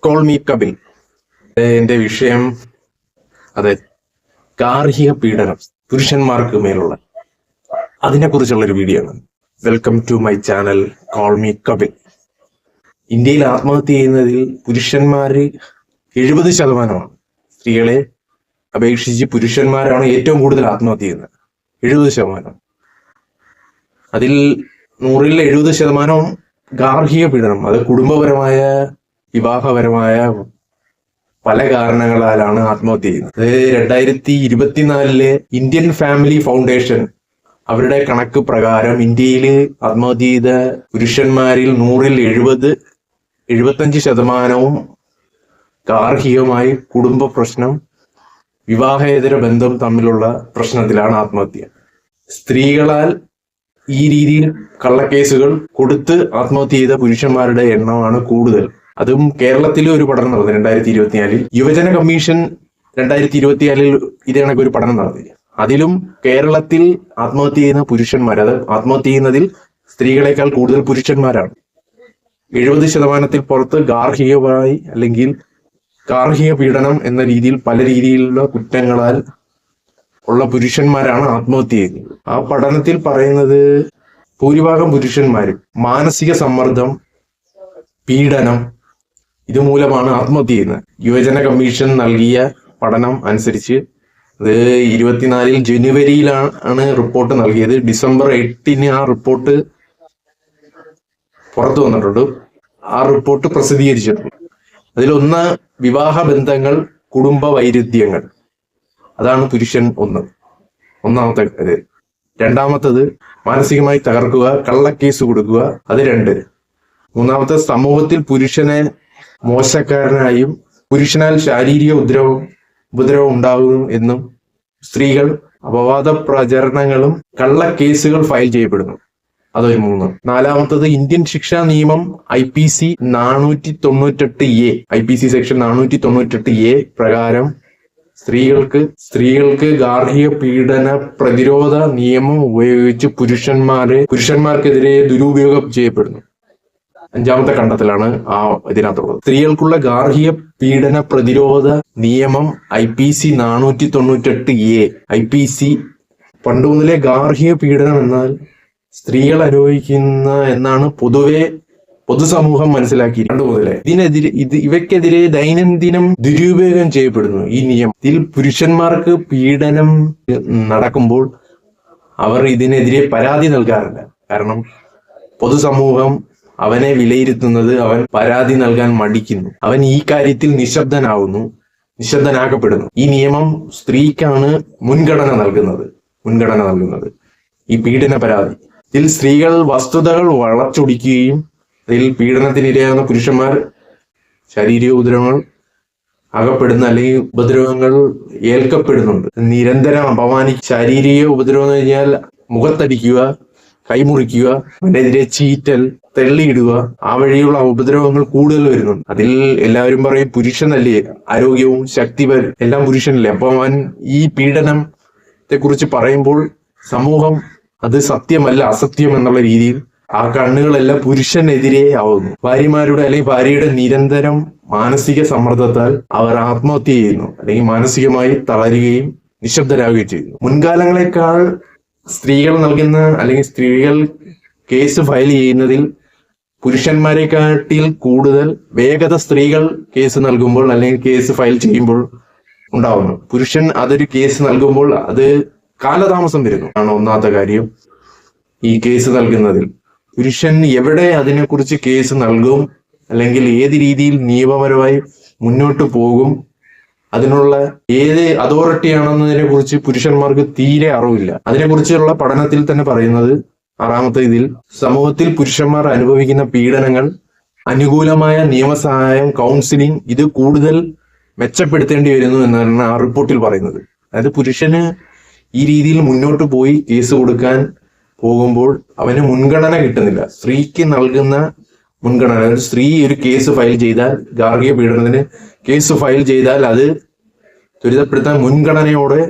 Call me Kapil. എന്റെ വിഷയം അതെ ഗാർഹിക പീഡനം, പുരുഷന്മാർക്ക് മേലുള്ള അതിനെക്കുറിച്ചുള്ള ഒരു വീഡിയോ ആണ്. Welcome to my channel call me Kapil. ഇന്ത്യയിൽ ആത്മഹത്യ ചെയ്യുന്നതിൽ പുരുഷന്മാര് 70%. സ്ത്രീകളെ അപേക്ഷിച്ച് പുരുഷന്മാരാണ് ഏറ്റവും കൂടുതൽ ആത്മഹത്യ ചെയ്യുന്നത്. 70%. അതിൽ 100-ൽ 70% ഗാർഹിക പീഡനം. അത് കുടുംബപരമായ, വിവാഹപരമായ പല കാരണങ്ങളാലാണ് ആത്മഹത്യ ചെയ്യുന്നത്. 2024 ഇന്ത്യൻ ഫാമിലി ഫൗണ്ടേഷൻ അവരുടെ കണക്ക് പ്രകാരം ഇന്ത്യയിൽ ആത്മഹത്യ ചെയ്ത പുരുഷന്മാരിൽ 100-ൽ 75% ഗാർഹികമായി കുടുംബ പ്രശ്നം, വിവാഹേതര ബന്ധം തമ്മിലുള്ള പ്രശ്നത്തിലാണ് ആത്മഹത്യ. സ്ത്രീകളാൽ ഈ രീതിയിൽ കള്ളക്കേസുകൾ കൊടുത്ത് ആത്മഹത്യ ചെയ്ത പുരുഷന്മാരുടെ എണ്ണമാണ് കൂടുതൽ. അതും കേരളത്തിലെ ഒരു പഠനം നടന്നു 2024. യുവജന കമ്മീഷൻ 2024 ഇതേ കണക്ക് ഒരു പഠനം നടത്തി. അതിലും കേരളത്തിൽ ആത്മഹത്യ ചെയ്യുന്ന പുരുഷന്മാർ, അത് ആത്മഹത്യ ചെയ്യുന്നതിൽ സ്ത്രീകളെക്കാൾ കൂടുതൽ പുരുഷന്മാരാണ്. 70%-ൽ പുറത്ത് ഗാർഹികമായി അല്ലെങ്കിൽ ഗാർഹിക പീഡനം എന്ന രീതിയിൽ പല രീതിയിലുള്ള കുറ്റങ്ങളാൽ ഉള്ള പുരുഷന്മാരാണ് ആത്മഹത്യ ചെയ്യുന്നത്. ആ പഠനത്തിൽ പറയുന്നത് ഭൂരിഭാഗം പുരുഷന്മാരും മാനസിക സമ്മർദ്ദം, പീഡനം ഇതുമൂലമാണ് ആത്മഹത്യ ചെയ്യുന്നത്. യുവജന കമ്മീഷൻ നൽകിയ പഠനം അനുസരിച്ച് അത് 2024 ജനുവരിയിലാണ് റിപ്പോർട്ട് നൽകിയത്. ഡിസംബർ 8 ആ റിപ്പോർട്ട് പുറത്തു വന്നിട്ടുണ്ട്. ആ റിപ്പോർട്ട് പ്രസിദ്ധീകരിച്ചിട്ടുണ്ട്. അതിലൊന്ന് വിവാഹ ബന്ധങ്ങൾ, കുടുംബ വൈരുദ്ധ്യങ്ങൾ. അതാണ് പുരുഷൻ ഒന്നാമത്തെ ഇത്. രണ്ടാമത്തത് മാനസികമായി തകർക്കുക, കള്ളക്കേസ് കൊടുക്കുക. അത് 2. മൂന്നാമത്തെ സമൂഹത്തിൽ പുരുഷനെ മോശക്കാരനായും പുരുഷനാൽ ശാരീരിക ഉപദ്രവം ഉണ്ടാകും എന്നും സ്ത്രീകൾ അപവാദ പ്രചരണങ്ങളും കള്ളക്കേസുകൾ ഫയൽ ചെയ്യപ്പെടുന്നു. അതൊരു 3. നാലാമത്തത് ഇന്ത്യൻ ശിക്ഷാ നിയമം IPC 498A, IPC section 498A പ്രകാരം സ്ത്രീകൾക്ക് ഗാർഹിക പീഡന പ്രതിരോധ നിയമം ഉപയോഗിച്ച് പുരുഷന്മാർക്കെതിരെ ദുരുപയോഗം ചെയ്യപ്പെടുന്നു. 5ാമത്തെ കണ്ടെത്തലാണ് ഇതിനകത്തുള്ളത്. സ്ത്രീകൾക്കുള്ള ഗാർഹിക പീഡന പ്രതിരോധ നിയമം IPC 498A. IPC പണ്ട് മുതലേ ഗാർഹിക പീഡനം എന്നാൽ സ്ത്രീകൾ അനുഭവിക്കുന്ന എന്നാണ് പൊതുസമൂഹം മനസ്സിലാക്കി പണ്ട് മുതലേ. ഇവയ്ക്കെതിരെ ദൈനംദിനം ദുരുപയോഗം ചെയ്യപ്പെടുന്നു ഈ നിയമം. ഇതിൽ പുരുഷന്മാർക്ക് പീഡനം നടക്കുമ്പോൾ അവർ ഇതിനെതിരെ പരാതി നൽകാറില്ല. കാരണം പൊതുസമൂഹം അവനെ വിലയിരുത്തുന്നത് അവൻ പരാതി നൽകാൻ മടിക്കുന്നു, അവൻ ഈ കാര്യത്തിൽ നിശബ്ദനാക്കപ്പെടുന്നു. ഈ നിയമം സ്ത്രീക്കാണ് മുൻഗണന നൽകുന്നത് ഈ പീഡന പരാതി. ഇതിൽ സ്ത്രീകൾ വസ്തുതകൾ വളച്ചൊടിക്കുകയും അതിൽ പീഡനത്തിനിരയാകുന്ന പുരുഷന്മാർ ശാരീരിക ഉപദ്രവങ്ങൾ അകപ്പെടുന്ന അല്ലെങ്കിൽ ഉപദ്രവങ്ങൾ ഏൽക്കപ്പെടുന്നുണ്ട്. നിരന്തരം ശാരീരിക ഉപദ്രവം എന്ന് കഴിഞ്ഞാൽ മുഖത്തടിക്കുക, കൈമുറിക്കുക, അവനെതിരെ ചീറ്റൽ, തെള്ളിയിടുക, ആ വഴിയുള്ള ഉപദ്രവങ്ങൾ കൂടുതൽ വരുന്നുണ്ട്. അതിൽ എല്ലാവരും പറയും പുരുഷനല്ലേ ആരോഗ്യവും ശക്തി എല്ലാം പുരുഷനല്ലേ. അപ്പൊ അവൻ ഈ പീഡനത്തെ കുറിച്ച് പറയുമ്പോൾ സമൂഹം അത് സത്യമല്ല അസത്യം എന്നുള്ള രീതിയിൽ ആ കണ്ണുകളെല്ലാം പുരുഷനെതിരെ ആവുന്നു. ഭാര്യമാരുടെ അല്ലെങ്കിൽ ഭാര്യയുടെ നിരന്തരം മാനസിക സമ്മർദ്ദത്താൽ അവർ ആത്മഹത്യ ചെയ്യുന്നു, അല്ലെങ്കിൽ മാനസികമായി തളരുകയും നിശബ്ദരാകുകയും ചെയ്യുന്നു. മുൻകാലങ്ങളെക്കാൾ സ്ത്രീകൾ കേസ് ഫയൽ ചെയ്യുന്നതിൽ പുരുഷന്മാരെക്കാട്ടിൽ കൂടുതൽ വേഗത സ്ത്രീകൾ കേസ് നൽകുമ്പോൾ അല്ലെങ്കിൽ കേസ് ഫയൽ ചെയ്യുമ്പോൾ ഉണ്ടാവുന്നു. പുരുഷൻ അതൊരു കേസ് നൽകുമ്പോൾ അത് കാലതാമസം വരുന്നു ആണ് ഒന്നാമത്തെ കാര്യം. ഈ കേസ് നൽകുന്നതിൽ പുരുഷൻ എവിടെ അതിനെക്കുറിച്ച് കേസ് നൽകും, അല്ലെങ്കിൽ ഏത് രീതിയിൽ നിയമപരമായി മുന്നോട്ട് പോകും, അതിനുള്ള ഏത് അതോറിറ്റി ആണെന്നതിനെ കുറിച്ച് പുരുഷന്മാർക്ക് തീരെ അറിവില്ല. അതിനെക്കുറിച്ചുള്ള പഠനത്തിൽ തന്നെ പറയുന്നത് 6ാമത്തെ ഇതിൽ സമൂഹത്തിൽ പുരുഷന്മാർ അനുഭവിക്കുന്ന പീഡനങ്ങൾ, അനുകൂലമായ നിയമസഹായം, കൗൺസിലിംഗ് ഇത് കൂടുതൽ മെച്ചപ്പെടുത്തേണ്ടി വരുന്നു എന്നാണ് ആ റിപ്പോർട്ടിൽ പറയുന്നത്. അതായത് പുരുഷന് ഈ രീതിയിൽ മുന്നോട്ട് പോയി കേസ് കൊടുക്കാൻ പോകുമ്പോൾ അവന് മുൻഗണന കിട്ടുന്നില്ല. സ്ത്രീക്ക് നൽകുന്ന മുൻഗണന, സ്ത്രീ ഒരു കേസ് ഫയൽ ചെയ്താൽ, ഗാർഹിക പീഡനത്തിന് കേസ് ഫയൽ ചെയ്താൽ അത് ത്വരിതപ്പെടുത്താൻ മുൻഗണനയോടെ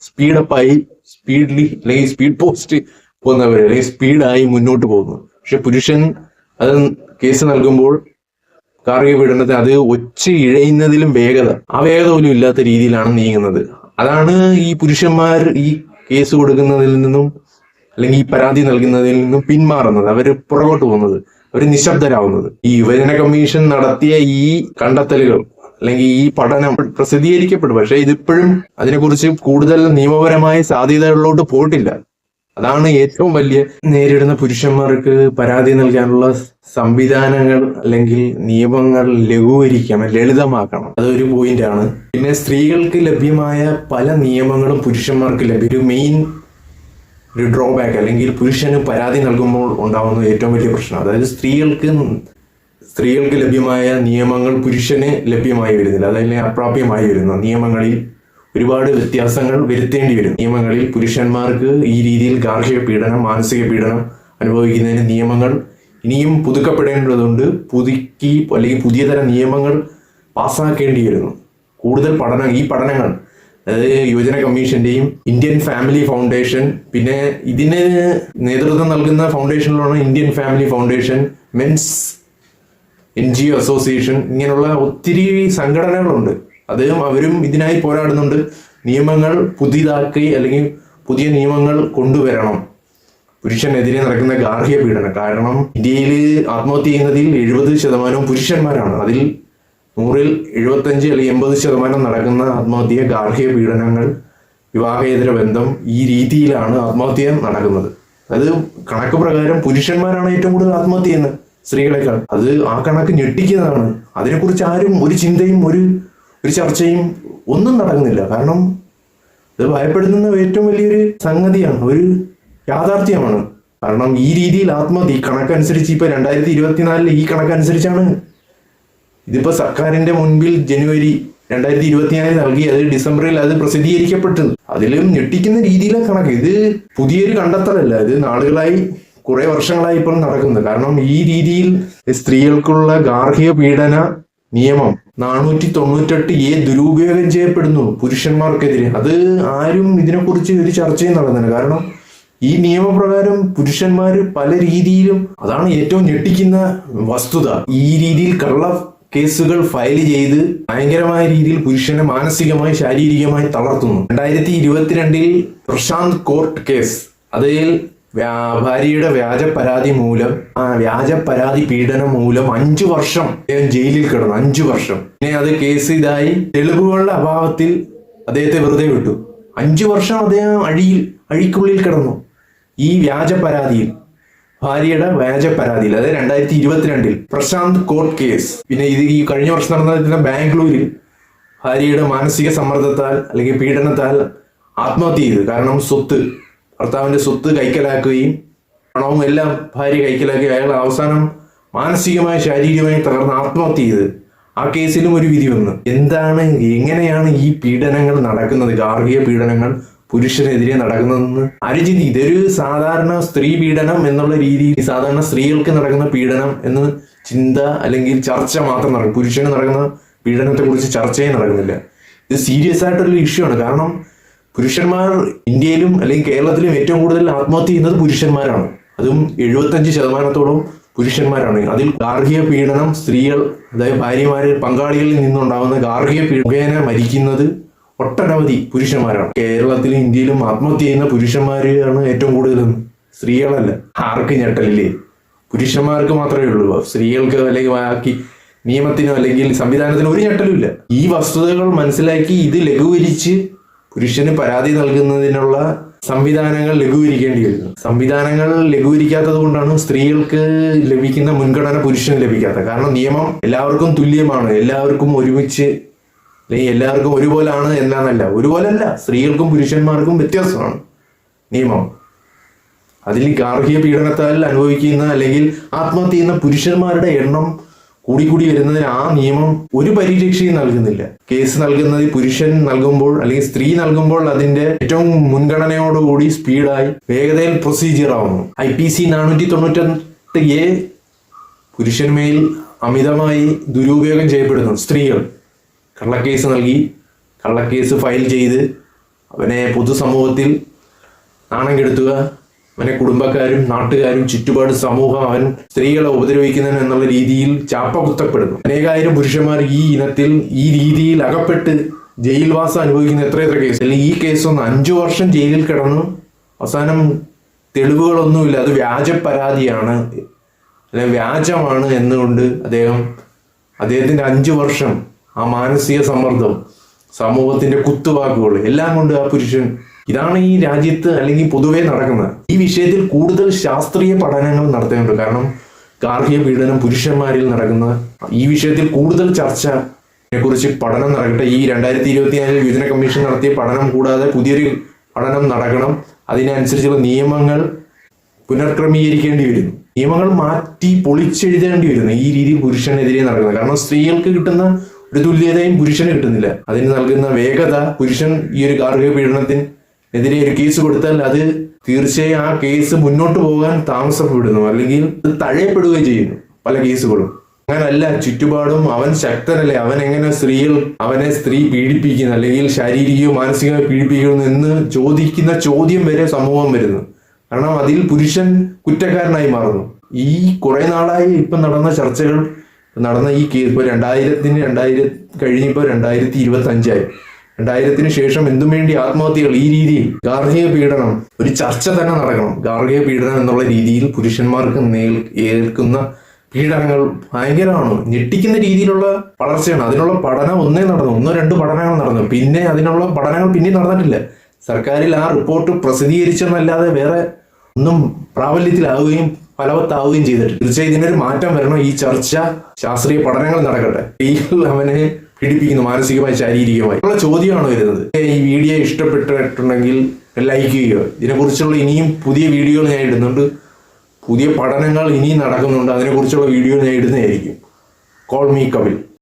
സ്പീഡപ്പായി അല്ലെങ്കിൽ സ്പീഡ് പോസ്റ്റ് പോകുന്നവർ അല്ലെങ്കിൽ സ്പീഡായി മുന്നോട്ട് പോകുന്നു. പക്ഷെ പുരുഷൻ അത് കേസ് നൽകുമ്പോൾ ഗാർഹിക പീഡനത്തെ അത് ഒച്ച ഇഴയുന്നതിലും ആ വേഗത പോലും ഇല്ലാത്ത രീതിയിലാണ് നീങ്ങുന്നത്. അതാണ് ഈ പുരുഷന്മാർ ഈ കേസ് കൊടുക്കുന്നതിൽ നിന്നും അല്ലെങ്കിൽ ഈ പരാതി നൽകുന്നതിൽ നിന്നും പിന്മാറുന്നത്, അവര് പുറകോട്ട് പോകുന്നത്, അവര് നിശബ്ദരാകുന്നത്. ഈ യുവജന കമ്മീഷൻ നടത്തിയ ഈ കണ്ടെത്തലുകൾ അല്ലെങ്കിൽ ഈ പഠനം പ്രസിദ്ധീകരിക്കപ്പെടും, പക്ഷെ ഇതിപ്പോഴും അതിനെക്കുറിച്ച് കൂടുതൽ നിയമപരമായ സാധ്യതകളിലോട്ട് പോയിട്ടില്ല. അതാണ് ഏറ്റവും വലിയ നേരിടുന്ന പുരുഷന്മാർക്ക് പരാതി നൽകാനുള്ള സംവിധാനങ്ങൾ അല്ലെങ്കിൽ നിയമങ്ങൾ ലഘൂകരിക്കണം, ലളിതമാക്കണം. അതൊരു പോയിന്റാണ്. പിന്നെ സ്ത്രീകൾക്ക് ലഭ്യമായ പല നിയമങ്ങളും പുരുഷന്മാർക്ക് ഒരു മെയിൻ ഒരു ഡ്രോബാക്ക് അല്ലെങ്കിൽ പുരുഷന് പരാതി നൽകുമ്പോൾ ഉണ്ടാകുന്ന ഏറ്റവും വലിയ പ്രശ്നം, അതായത് സ്ത്രീകൾക്ക് ലഭ്യമായ നിയമങ്ങൾ പുരുഷന് ലഭ്യമായി വരുന്നില്ല. അതായത് അപ്രാപ്യമായി വരുന്ന നിയമങ്ങളിൽ ഒരുപാട് വ്യത്യാസങ്ങൾ വരുത്തേണ്ടി വരും. നിയമങ്ങളിൽ പുരുഷന്മാർക്ക് ഈ രീതിയിൽ ഗാർഹിക പീഡനം, മാനസിക പീഡനം അനുഭവിക്കുന്നതിന് നിയമങ്ങൾ ഇനിയും പുതുക്കപ്പെടേണ്ടതുണ്ട്. പുതുക്കി അല്ലെങ്കിൽ പുതിയ തരം നിയമങ്ങൾ പാസ്സാക്കേണ്ടി വരുന്നു. കൂടുതൽ ഈ പഠനങ്ങൾ അതായത് യുവജന കമ്മീഷന്റെയും ഇന്ത്യൻ ഫാമിലി ഫൗണ്ടേഷൻ, പിന്നെ ഇതിന് നേതൃത്വം നൽകുന്ന ഫൗണ്ടേഷനിലാണ് Indian family foundation, men's NGO association, ഇങ്ങനെയുള്ള ഒത്തിരി സംഘടനകളുണ്ട്. അവരും ഇതിനായി പോരാടുന്നുണ്ട്. നിയമങ്ങൾ പുതിയതാക്കി അല്ലെങ്കിൽ പുതിയ നിയമങ്ങൾ കൊണ്ടുവരണം പുരുഷനെതിരെ നടക്കുന്ന ഗാർഹിക പീഡനം. കാരണം ഇന്ത്യയിൽ ആത്മഹത്യ ചെയ്യുന്നതിൽ 70% പുരുഷന്മാരാണ്. അതിൽ 100-ൽ 75 അല്ലെങ്കിൽ 80% നടക്കുന്ന ആത്മഹത്യ ഗാർഹിക പീഡനങ്ങൾ, വിവാഹേതര ബന്ധം, ഈ രീതിയിലാണ് ആത്മഹത്യ നടക്കുന്നത്. അത് കണക്ക് പ്രകാരം പുരുഷന്മാരാണ് ഏറ്റവും കൂടുതൽ ആത്മഹത്യ ചെയ്യുന്നത് സ്ത്രീകളെക്കാൾ. ആ കണക്ക് ഞെട്ടിക്കുന്നതാണ്. അതിനെക്കുറിച്ച് ആരും ഒരു ചിന്തയും ഒരു ചർച്ചയും ഒന്നും നടക്കുന്നില്ല. കാരണം ഇത് ഭയപ്പെടുത്തുന്ന ഏറ്റവും വലിയൊരു സംഗതിയാണ്, ഒരു യാഥാർത്ഥ്യമാണ്. കാരണം ഈ രീതിയിൽ ആത്മഹത്യ ഈ കണക്കനുസരിച്ച് ഇപ്പൊ 2024 ഈ കണക്കനുസരിച്ചാണ് ഇതിപ്പോ സർക്കാരിന്റെ മുൻപിൽ ജനുവരി 2024 നൽകി, അത് ഡിസംബറിൽ അത് പ്രസിദ്ധീകരിക്കപ്പെട്ടത്. അതിലും ഞെട്ടിക്കുന്ന രീതിയിലെ കണക്ക്. ഇത് പുതിയൊരു കണ്ടെത്തലല്ല, ഇത് നാളുകളായി കുറെ വർഷങ്ങളായി ഇപ്പോൾ നടക്കുന്നത്. കാരണം ഈ രീതിയിൽ സ്ത്രീകൾക്കുള്ള ഗാർഹിക പീഡന നിയമം 498A ദുരുപയോഗം ചെയ്യപ്പെടുന്നു പുരുഷന്മാർക്കെതിരെ. അത് ആരും ഇതിനെക്കുറിച്ച് ഒരു ചർച്ചയും നടന്നില്ല. കാരണം ഈ നിയമപ്രകാരം പുരുഷന്മാര് പല രീതിയിലും, അതാണ് ഏറ്റവും ഞെട്ടിക്കുന്ന വസ്തുത, ഈ രീതിയിൽ കള്ള കേസുകൾ ഫയൽ ചെയ്ത് ഭയങ്കരമായ രീതിയിൽ പുരുഷനെ മാനസികമായി ശാരീരികമായി തളർത്തുന്നു. 2022 പ്രശാന്ത് കോർട്ട് കേസ്, അതിൽ ഭാര്യയുടെ വ്യാജ പരാതി പീഡനം മൂലം 5 വർഷം ജയിലിൽ കിടന്നു. 5 വർഷം. പിന്നെ അത് കേസ് ഇതായി തെളിവുകളുടെ അഭാവത്തിൽ അദ്ദേഹത്തെ വെറുതെ വിട്ടു. 5 വർഷം അദ്ദേഹം അഴിക്കുള്ളിൽ കിടന്നു ഈ ഭാര്യയുടെ വ്യാജ പരാതിയിൽ. അതായത് 2022 പ്രശാന്ത് കോർട്ട് കേസ്. പിന്നെ ഇത് ഈ കഴിഞ്ഞ വർഷം നടന്ന ബാംഗ്ലൂരിൽ ഭാര്യയുടെ മാനസിക സമ്മർദ്ദത്താൽ അല്ലെങ്കിൽ പീഡനത്താൽ ആത്മഹത്യ ചെയ്തു. കാരണം ഭർത്താവിന്റെ സ്വത്ത് കൈക്കലാക്കുകയും പണവും എല്ലാം ഭാര്യ കൈക്കലാക്കി അയാൾ അവസാനം മാനസികമായി ശാരീരികമായി തകർന്ന് ആത്മഹത്യ ചെയ്ത്. ആ കേസിലും ഒരു വിധി വന്നു. എങ്ങനെയാണ് ഈ പീഡനങ്ങൾ നടക്കുന്നത്, ഗാർഹിക പീഡനങ്ങൾ പുരുഷനെതിരെ നടക്കുന്നതെന്ന് അരിചിന്തി. ഇതൊരു സാധാരണ സ്ത്രീ പീഡനം എന്നുള്ള രീതിയിൽ, സാധാരണ സ്ത്രീകൾക്ക് നടക്കുന്ന പീഡനം എന്ന് ചിന്ത അല്ലെങ്കിൽ ചർച്ച മാത്രം നടക്കും. പുരുഷന് നടക്കുന്ന പീഡനത്തെ കുറിച്ച് ചർച്ചയും നടക്കുന്നില്ല. ഇത് സീരിയസ് ആയിട്ടുള്ള ഇഷ്യൂ ആണ്. കാരണം പുരുഷന്മാർ ഇന്ത്യയിലും അല്ലെങ്കിൽ കേരളത്തിലും ഏറ്റവും കൂടുതൽ ആത്മഹത്യ ചെയ്യുന്നത് പുരുഷന്മാരാണ്. അതും 75%-ഓളം പുരുഷന്മാരാണ്. അതിൽ ഗാർഹിക പീഡനം സ്ത്രീകൾ, അതായത് ഭാര്യമാര്, പങ്കാളികളിൽ നിന്നുണ്ടാകുന്ന ഗാർഹിക പീഡന മരിക്കുന്നത് ഒട്ടനവധി പുരുഷന്മാരാണ്. കേരളത്തിലും ഇന്ത്യയിലും ആത്മഹത്യ ചെയ്യുന്ന പുരുഷന്മാരാണ് ഏറ്റവും കൂടുതൽ, സ്ത്രീകളല്ല. ആർക്ക് ഞെട്ടലില്ലേ? പുരുഷന്മാർക്ക് മാത്രമേ ഉള്ളൂ. സ്ത്രീകൾക്ക് അല്ലെങ്കിൽ ബാക്കി നിയമത്തിനോ അല്ലെങ്കിൽ സംവിധാനത്തിനോ ഒരു ഞെട്ടലുമില്ല. ഈ വസ്തുതകൾ മനസ്സിലാക്കി ഇത് ലഘൂകരിച്ച് പുരുഷന് പരാതി നൽകുന്നതിനുള്ള സംവിധാനങ്ങൾ ലഘൂകരിക്കേണ്ടി വരുന്നു. സംവിധാനങ്ങൾ ലഘൂകരിക്കാത്തത് കൊണ്ടാണ് സ്ത്രീകൾക്ക് ലഭിക്കുന്ന മുൻഗണന പുരുഷന് ലഭിക്കാത്തത്. കാരണം നിയമം എല്ലാവർക്കും തുല്യമാണ്, എല്ലാവർക്കും ഒരുമിച്ച് അല്ലെങ്കിൽ എല്ലാവർക്കും ഒരുപോലാണ് എന്നാന്നല്ല. ഒരുപോലല്ല, സ്ത്രീകൾക്കും പുരുഷന്മാർക്കും വ്യത്യാസമാണ് നിയമം. അതിൽ ഗാർഹിക പീഡനത്താൽ അനുഭവിക്കുന്ന അല്ലെങ്കിൽ ആത്മഹത്യ ചെയ്യുന്ന പുരുഷന്മാരുടെ എണ്ണം കൂടി വരുന്നതിന് ആ നിയമം ഒരു പരിരക്ഷയും നൽകുന്നില്ല. കേസ് നൽകുന്നത് പുരുഷൻ നൽകുമ്പോൾ അല്ലെങ്കിൽ സ്ത്രീ നൽകുമ്പോൾ അതിന്റെ ഏറ്റവും മുൻഗണനയോടുകൂടി സ്പീഡായി വേഗതയിൽ പ്രൊസീജിയർ ആവുന്നു. IPC 498A പുരുഷന്മേൽ അമിതമായി ദുരുപയോഗം ചെയ്യപ്പെടുന്നു. സ്ത്രീകൾ കള്ളക്കേസ് ഫയൽ ചെയ്ത് അവനെ പൊതുസമൂഹത്തിൽ നാണം കെടുത്തുക, അവനെ കുടുംബക്കാരും നാട്ടുകാരും ചുറ്റുപാട് സമൂഹം അവൻ സ്ത്രീകളെ ഉപദ്രവിക്കുന്നതിന് എന്നുള്ള രീതിയിൽ ചാപ്പ കുത്തപ്പെടുന്നു. അനേകായിരം പുരുഷന്മാർ ഈ ഇനത്തിൽ ഈ രീതിയിൽ അകപ്പെട്ട് ജയിൽവാസം അനുഭവിക്കുന്ന എത്ര കേസ്. അല്ലെങ്കിൽ ഈ കേസൊന്ന് 5 വർഷം ജയിലിൽ കിടന്നു, അവസാനം തെളിവുകളൊന്നുമില്ല, അത് വ്യാജ പരാതിയാണ് അല്ലെങ്കിൽ വ്യാജമാണ് എന്നുകൊണ്ട് അദ്ദേഹത്തിന്റെ 5 വർഷം ആ മാനസിക സമ്മർദ്ദം, സമൂഹത്തിന്റെ കുത്തുവാക്കുകൾ എല്ലാം കൊണ്ട് ആ പുരുഷൻ, ഇതാണ് ഈ രാജ്യത്ത് അല്ലെങ്കിൽ പൊതുവെ നടക്കുന്നത്. ഈ വിഷയത്തിൽ കൂടുതൽ ശാസ്ത്രീയ പഠനങ്ങൾ നടത്തേണ്ടത്. കാരണം ഗാർഹിക പീഡനം പുരുഷന്മാരിൽ നടക്കുന്ന ഈ വിഷയത്തിൽ കൂടുതൽ ചർച്ചയെ കുറിച്ച് പഠനം നടക്കട്ടെ. ഈ 2024 യുവജന കമ്മീഷൻ നടത്തിയ പഠനം കൂടാതെ പുതിയൊരു പഠനം നടക്കണം. അതിനനുസരിച്ചുള്ള നിയമങ്ങൾ പുനർക്രമീകരിക്കേണ്ടി വരുന്നു, നിയമങ്ങൾ മാറ്റി പൊളിച്ചെഴുതേണ്ടി വരുന്നു ഈ രീതിയിൽ പുരുഷനെതിരെ നടക്കുന്നത്. കാരണം സ്ത്രീകൾക്ക് കിട്ടുന്ന ഒരു തുല്യതയും പുരുഷന് കിട്ടുന്നില്ല. അതിന് നൽകുന്ന വേഗത, പുരുഷൻ ഈ ഒരു ഗാർഹിക പീഡനത്തിനെതിരെ ഒരു കേസ് കൊടുത്താൽ അത് തീർച്ചയായും ആ കേസ് മുന്നോട്ട് പോകാൻ താമസപ്പെടുന്നു, അല്ലെങ്കിൽ അത് തഴയപ്പെടുകയും ചെയ്യുന്നു പല കേസുകളും. അങ്ങനല്ല, ചുറ്റുപാടും അവൻ ശക്തനല്ലേ, അവൻ എങ്ങനെ സ്ത്രീ പീഡിപ്പിക്കുന്നു അല്ലെങ്കിൽ ശാരീരികവും മാനസികമായി പീഡിപ്പിക്കുന്നു എന്ന് ചോദിക്കുന്ന ചോദ്യം വരെ സമൂഹം വരുന്നു. കാരണം അതിൽ പുരുഷൻ കുറ്റക്കാരനായി മാറുന്നു. ഈ കുറെ നാളായി ഇപ്പൊ നടന്ന ചർച്ചകൾ, നടന്ന ഈ കേസ് ഇപ്പൊ 2000 കഴിഞ്ഞിപ്പോ 2025 2000 ശേഷം എന്തും വേണ്ടി ആത്മഹത്യകൾ ഈ രീതിയിൽ ഗാർഹിക പീഡനം ഒരു ചർച്ച തന്നെ നടക്കണം. ഗാർഹിക പീഡനം എന്നുള്ള രീതിയിൽ പുരുഷന്മാർക്ക് ഏൽക്കുന്ന പീഡനങ്ങൾ ഭയങ്കരമാണ്, ഞെട്ടിക്കുന്ന രീതിയിലുള്ള വളർച്ചയാണ്. അതിനുള്ള പഠനം ഒന്നോ രണ്ടോ പഠനങ്ങൾ നടന്നു, പിന്നെ അതിനുള്ള പഠനങ്ങൾ പിന്നെ നടന്നിട്ടില്ല. സർക്കാരിൽ ആ റിപ്പോർട്ട് പ്രസിദ്ധീകരിച്ചെന്നല്ലാതെ വേറെ ഒന്നും പ്രാബല്യത്തിലാവുകയും ഫലവത്താവുകയും ചെയ്തിട്ട് തീർച്ചയായും ഇതിനൊരു മാറ്റം വരണം. ഈ ചർച്ച, ശാസ്ത്രീയ പഠനങ്ങൾ നടക്കട്ടെ. അവനെ പീഡിപ്പിക്കുന്നു മാനസികമായി ശാരീരികമായി ഉള്ള ചോദ്യമാണ് വരുന്നത്. ഈ വീഡിയോ ഇഷ്ടപ്പെട്ടിട്ടുണ്ടെങ്കിൽ ലൈക്ക് ചെയ്യുക. ഇതിനെക്കുറിച്ചുള്ള ഇനിയും പുതിയ വീഡിയോകൾ ഞാൻ ഇടുന്നുണ്ട്, പുതിയ പഠനങ്ങൾ ഇനിയും നടക്കുന്നുണ്ട്, അതിനെക്കുറിച്ചുള്ള വീഡിയോ ഞാൻ ഇടുന്നതായിരിക്കും. Call me Kapil.